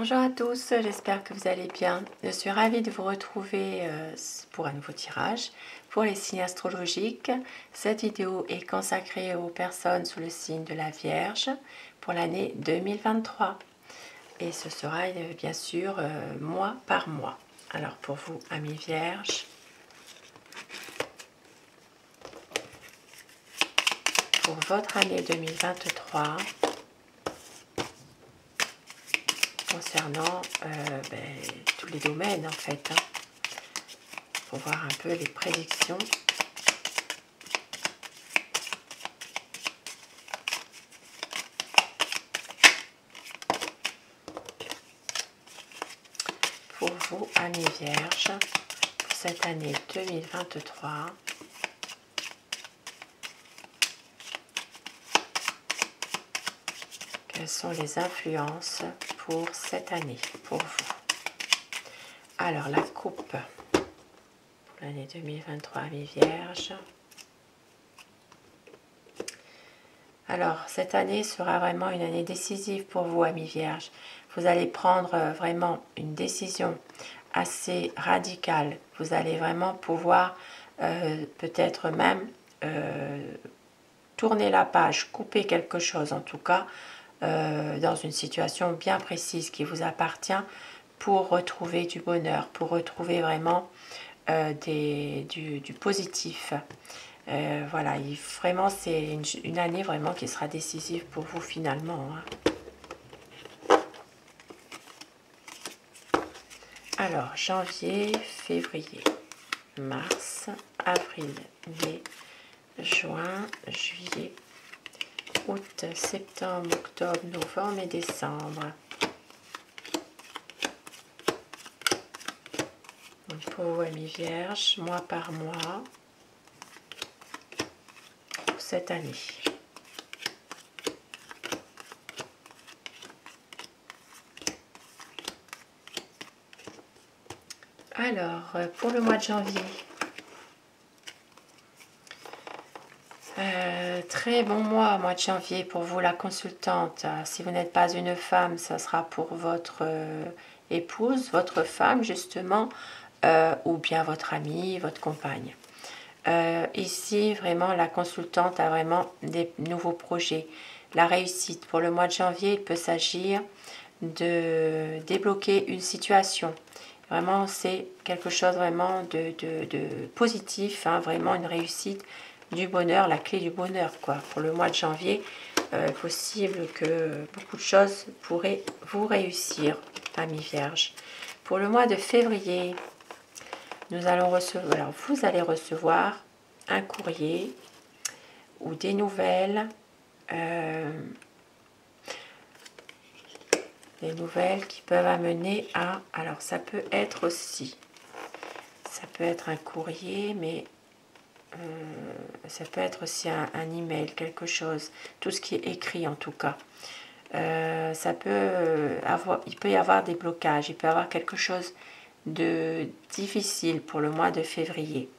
Bonjour à tous, j'espère que vous allez bien. Je suis ravie de vous retrouver pour un nouveau tirage pour les signes astrologiques. Cette vidéo est consacrée aux personnes sous le signe de la Vierge pour l'année 2023. Et ce sera bien sûr mois par mois. Alors pour vous, amis Vierges, pour votre année 2023, concernant tous les domaines en fait, pour voir un peu les prédictions. Pour vous, amis Vierges, pour cette année 2023, quelles sont les influences pour cette année, pour vous? Alors, la coupe pour l'année 2023, amis Vierges. Alors, cette année sera vraiment une année décisive pour vous, amis Vierges. Vous allez prendre vraiment une décision assez radicale. Vous allez vraiment pouvoir peut-être même tourner la page, couper quelque chose en tout cas, dans une situation bien précise qui vous appartient pour retrouver du bonheur, pour retrouver vraiment du positif. Voilà, vraiment c'est une année vraiment qui sera décisive pour vous finalement. Alors, janvier, février, mars, avril, mai, juin, juillet, août, septembre, octobre, novembre et décembre. Donc pour vous, amis Vierges, mois par mois, pour cette année. Alors, pour le mois de janvier, très bon mois de janvier pour vous, la consultante. Si vous n'êtes pas une femme, ça sera pour votre épouse, votre femme justement, ou bien votre amie, votre compagne. Ici, vraiment, la consultante a vraiment des nouveaux projets. La réussite pour le mois de janvier, il peut s'agir de débloquer une situation. Vraiment, c'est quelque chose vraiment de positif, hein, vraiment une réussite, du bonheur, la clé du bonheur, quoi. Pour le mois de janvier, possible que beaucoup de choses pourraient vous réussir, amis Vierges. Pour le mois de février, nous allons recevoir, alors vous allez recevoir un courrier ou des nouvelles, des nouvelles qui peuvent amener à, alors ça peut être aussi, ça peut être un courrier, mais ça peut être aussi un email, quelque chose, tout ce qui est écrit en tout cas. Ça peut il peut y avoir des blocages, il peut y avoir quelque chose de difficile pour le mois de février.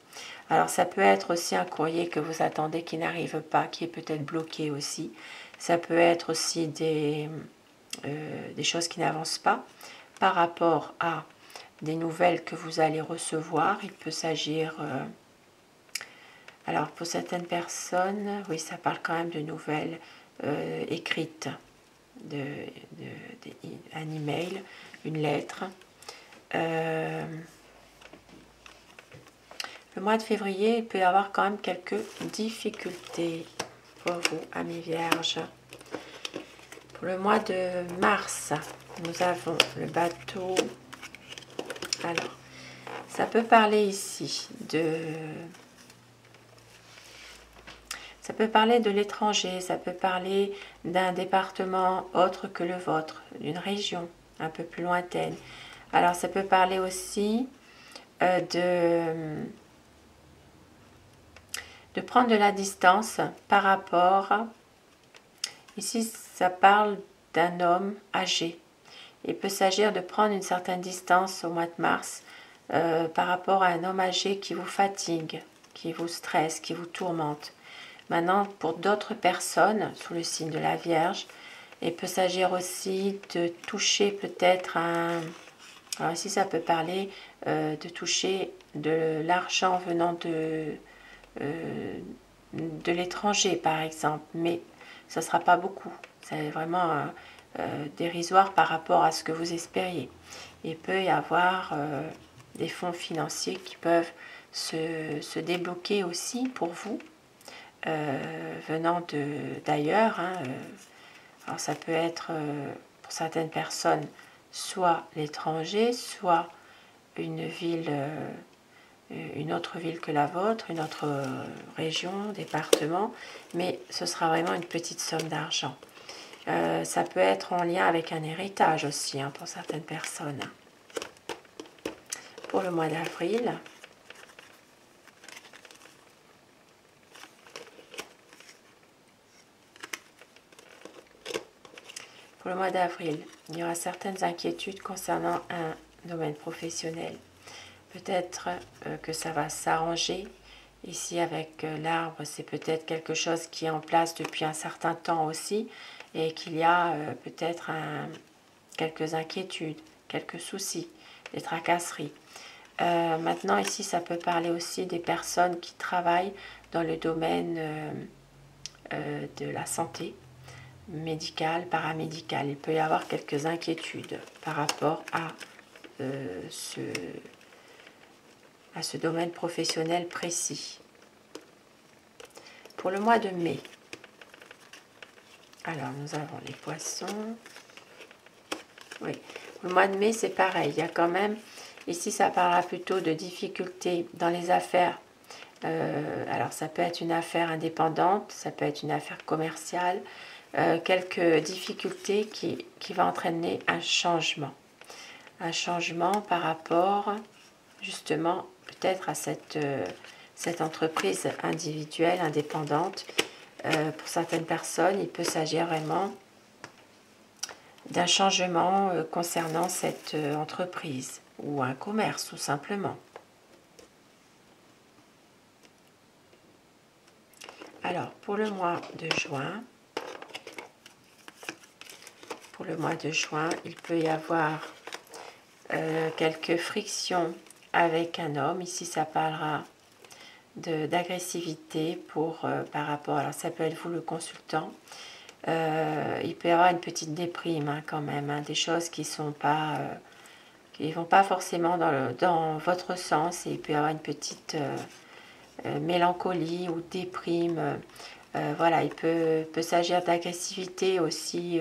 Alors ça peut être aussi un courrier que vous attendez qui n'arrive pas, qui est peut-être bloqué aussi. Ça peut être aussi des choses qui n'avancent pas par rapport à des nouvelles que vous allez recevoir. Il peut s'agir... alors pour certaines personnes, oui, ça parle quand même de nouvelles écrites, un email, une lettre. Le mois de février, il peut y avoir quand même quelques difficultés pour vous, amis Vierges. Pour le mois de mars, nous avons le bateau. Alors, ça peut parler ici ça peut parler de l'étranger, ça peut parler d'un département autre que le vôtre, d'une région un peu plus lointaine. Alors, ça peut parler aussi de prendre de la distance par rapport... Ici, ça parle d'un homme âgé. Il peut s'agir de prendre une certaine distance au mois de mars par rapport à un homme âgé qui vous fatigue, qui vous stresse, qui vous tourmente. Maintenant, pour d'autres personnes sous le signe de la Vierge, Il peut s'agir aussi de toucher peut-être un... Alors ici, ça peut parler de toucher de l'argent venant de l'étranger, par exemple. Mais ça ne sera pas beaucoup. C'est vraiment dérisoire par rapport à ce que vous espériez. Il peut y avoir des fonds financiers qui peuvent se débloquer aussi pour vous, venant d'ailleurs. Hein, alors ça peut être pour certaines personnes soit l'étranger, soit une ville, une autre ville que la vôtre, une autre région, département, mais ce sera vraiment une petite somme d'argent. Ça peut être en lien avec un héritage aussi, hein, pour certaines personnes. Pour le mois d'avril, pour le mois d'avril, il y aura certaines inquiétudes concernant un domaine professionnel. Peut-être que ça va s'arranger. Ici avec l'arbre, c'est peut-être quelque chose qui est en place depuis un certain temps aussi et qu'il y a peut-être quelques inquiétudes, quelques soucis, des tracasseries. Maintenant ici, ça peut parler aussi des personnes qui travaillent dans le domaine de la santé médicale, paramédicale. Il peut y avoir quelques inquiétudes par rapport à ce domaine professionnel précis. Pour le mois de mai, alors nous avons les poissons. Oui, le mois de mai c'est pareil, il y a quand même, ici ça parlera plutôt de difficultés dans les affaires. Alors ça peut être une affaire indépendante, ça peut être une affaire commerciale, quelques difficultés qui va entraîner un changement. Un changement par rapport justement peut-être à cette entreprise individuelle, indépendante. Pour certaines personnes, il peut s'agir vraiment d'un changement concernant cette entreprise ou un commerce tout simplement. Alors pour le mois de juin, il peut y avoir quelques frictions avec un homme. Ici ça parlera d'agressivité par rapport, alors ça peut être vous le consultant, il peut y avoir une petite déprime hein, quand même, hein, des choses qui sont pas qui vont pas forcément dans votre sens, et il peut y avoir une petite mélancolie ou déprime. Voilà, il peut s'agir d'agressivité aussi,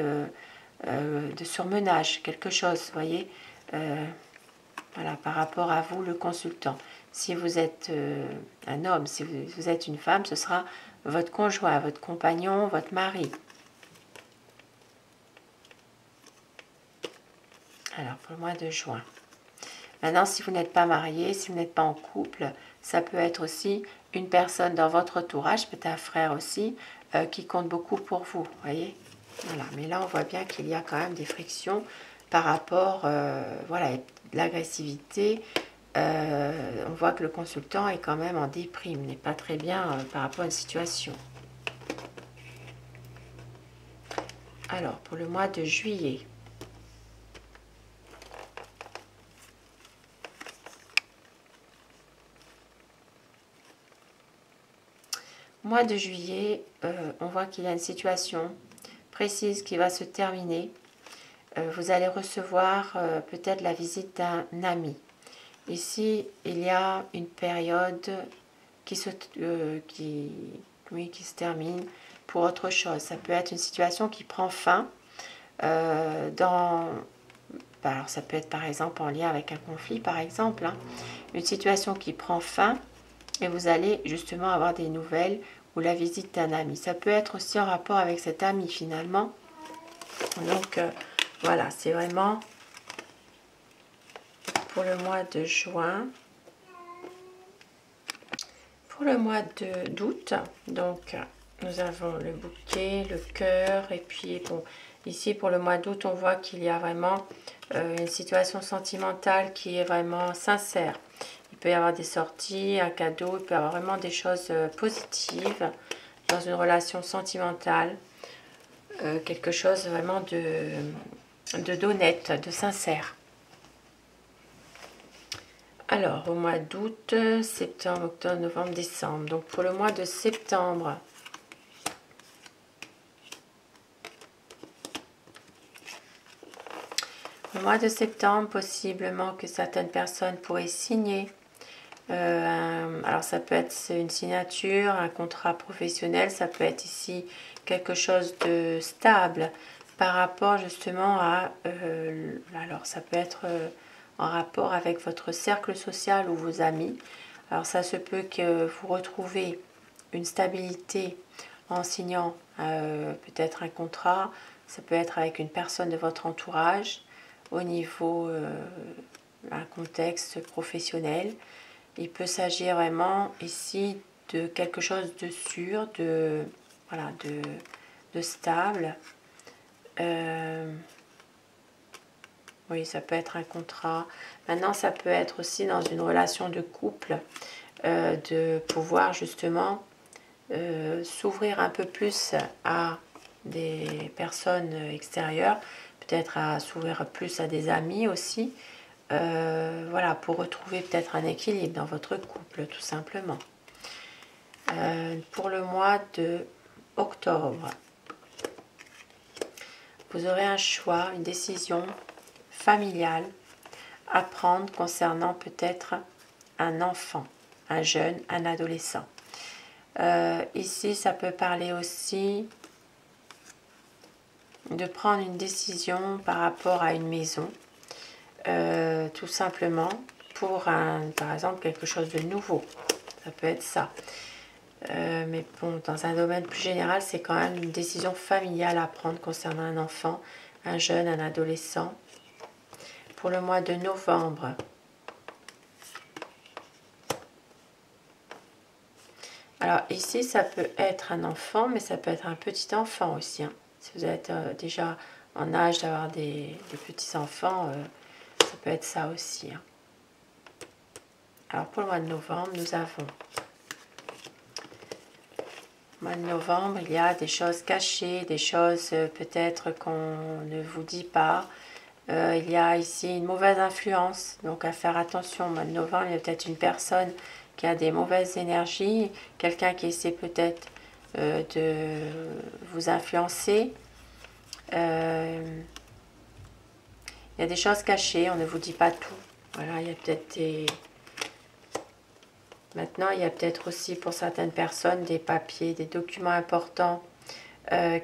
de surmenage, quelque chose, vous voyez, voilà, par rapport à vous le consultant. Si vous êtes un homme, si vous êtes une femme, ce sera votre conjoint, votre compagnon, votre mari. Alors, pour le mois de juin. Maintenant, si vous n'êtes pas marié, si vous n'êtes pas en couple, ça peut être aussi une personne dans votre entourage, peut-être un frère aussi, qui compte beaucoup pour vous, voyez. Voilà, mais là, on voit bien qu'il y a quand même des frictions par rapport, voilà, de l'agressivité. On voit que le consultant est quand même en déprime, n'est pas très bien par rapport à une situation. Alors, pour le mois de juillet. Mois de juillet, on voit qu'il y a une situation précise qui va se terminer. Vous allez recevoir peut-être la visite d'un ami. Ici, il y a une période qui se termine pour autre chose. Ça peut être une situation qui prend fin alors ça peut être par exemple en lien avec un conflit, par exemple. Hein. Une situation qui prend fin et vous allez justement avoir des nouvelles ou la visite d'un ami. Ça peut être aussi en rapport avec cet ami finalement. Donc voilà, c'est vraiment pour le mois de juin. Pour le mois d'août, donc nous avons le bouquet, le cœur, et puis bon, ici pour le mois d'août, on voit qu'il y a vraiment une situation sentimentale qui est vraiment sincère. Il peut y avoir des sorties, un cadeau, il peut y avoir vraiment des choses positives dans une relation sentimentale. quelque chose vraiment d'honnête, de sincère. Alors, au mois d'août, septembre, octobre, novembre, décembre. Donc, pour le mois de septembre, possiblement que certaines personnes pourraient signer. Alors, ça peut être une signature, un contrat professionnel, ça peut être ici quelque chose de stable par rapport justement à... alors, ça peut être en rapport avec votre cercle social ou vos amis. Alors, ça se peut que vous retrouvez une stabilité en signant peut-être un contrat. Ça peut être avec une personne de votre entourage au niveau un contexte professionnel. Il peut s'agir vraiment ici de quelque chose de sûr, de stable. Oui, ça peut être un contrat. Maintenant, ça peut être aussi dans une relation de couple, de pouvoir justement s'ouvrir un peu plus à des personnes extérieures, peut-être à s'ouvrir plus à des amis aussi, voilà, pour retrouver peut-être un équilibre dans votre couple, tout simplement. Pour le mois de octobre, vous aurez un choix, une décision familiale à prendre concernant peut-être un enfant, un jeune, un adolescent. Ici, ça peut parler aussi de prendre une décision par rapport à une maison, tout simplement pour par exemple quelque chose de nouveau. Ça peut être ça. Mais bon, dans un domaine plus général, c'est quand même une décision familiale à prendre concernant un enfant, un jeune, un adolescent. Pour le mois de novembre, alors ici, ça peut être un enfant, mais ça peut être un petit enfant aussi. Hein. Si vous êtes déjà en âge d'avoir des petits-enfants, ça peut être ça aussi. Hein. Alors pour le mois de novembre, nous avons... Au mois de novembre, il y a des choses cachées, des choses peut-être qu'on ne vous dit pas. Il y a ici une mauvaise influence, donc à faire attention. Au mois de novembre, il y a peut-être une personne qui a des mauvaises énergies, quelqu'un qui essaie peut-être de vous influencer. Il y a des choses cachées, on ne vous dit pas tout. Voilà, il y a peut-être des... Maintenant, il y a peut-être aussi pour certaines personnes des papiers, des documents importants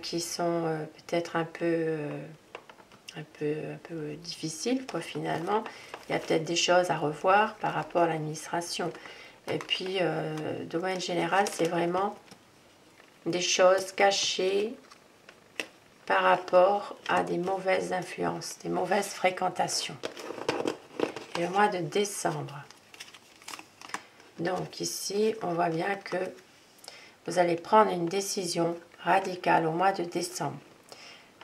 qui sont peut-être un peu difficiles, quoi, finalement. Il y a peut-être des choses à revoir par rapport à l'administration. Et puis, de manière générale, c'est vraiment des choses cachées par rapport à des mauvaises influences, des mauvaises fréquentations. Et le mois de décembre. Donc ici, on voit bien que vous allez prendre une décision radicale au mois de décembre.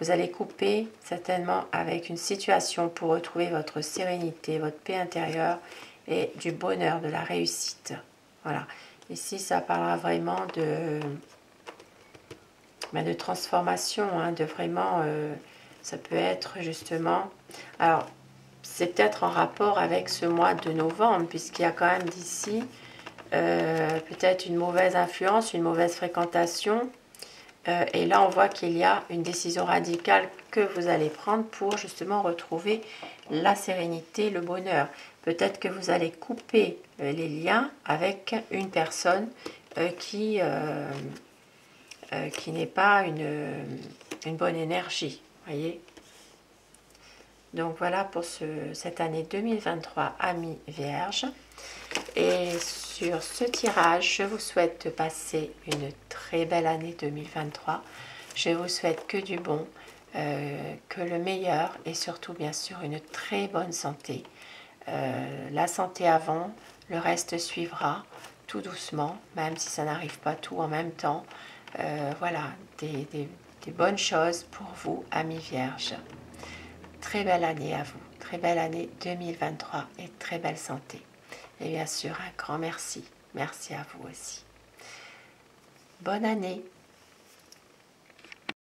Vous allez couper certainement avec une situation pour retrouver votre sérénité, votre paix intérieure et du bonheur, de la réussite. Voilà. Ici, ça parlera vraiment de transformation, hein, de vraiment... ça peut être justement... Alors, c'est peut-être en rapport avec ce mois de novembre, puisqu'il y a quand même d'ici peut-être une mauvaise influence, une mauvaise fréquentation. Et là, on voit qu'il y a une décision radicale que vous allez prendre pour justement retrouver la sérénité, le bonheur. Peut-être que vous allez couper les liens avec une personne qui n'est pas une bonne énergie. Voyez. Donc voilà pour cette année 2023, amis Vierge. Et sur ce tirage, je vous souhaite de passer une très belle année 2023. Je vous souhaite que du bon, que le meilleur et surtout bien sûr une très bonne santé. La santé avant, le reste suivra tout doucement, même si ça n'arrive pas tout en même temps. Voilà, des bonnes choses pour vous, amis Vierges. Très belle année à vous, très belle année 2023 et très belle santé. Et bien sûr, un grand merci. Merci à vous aussi. Bonne année.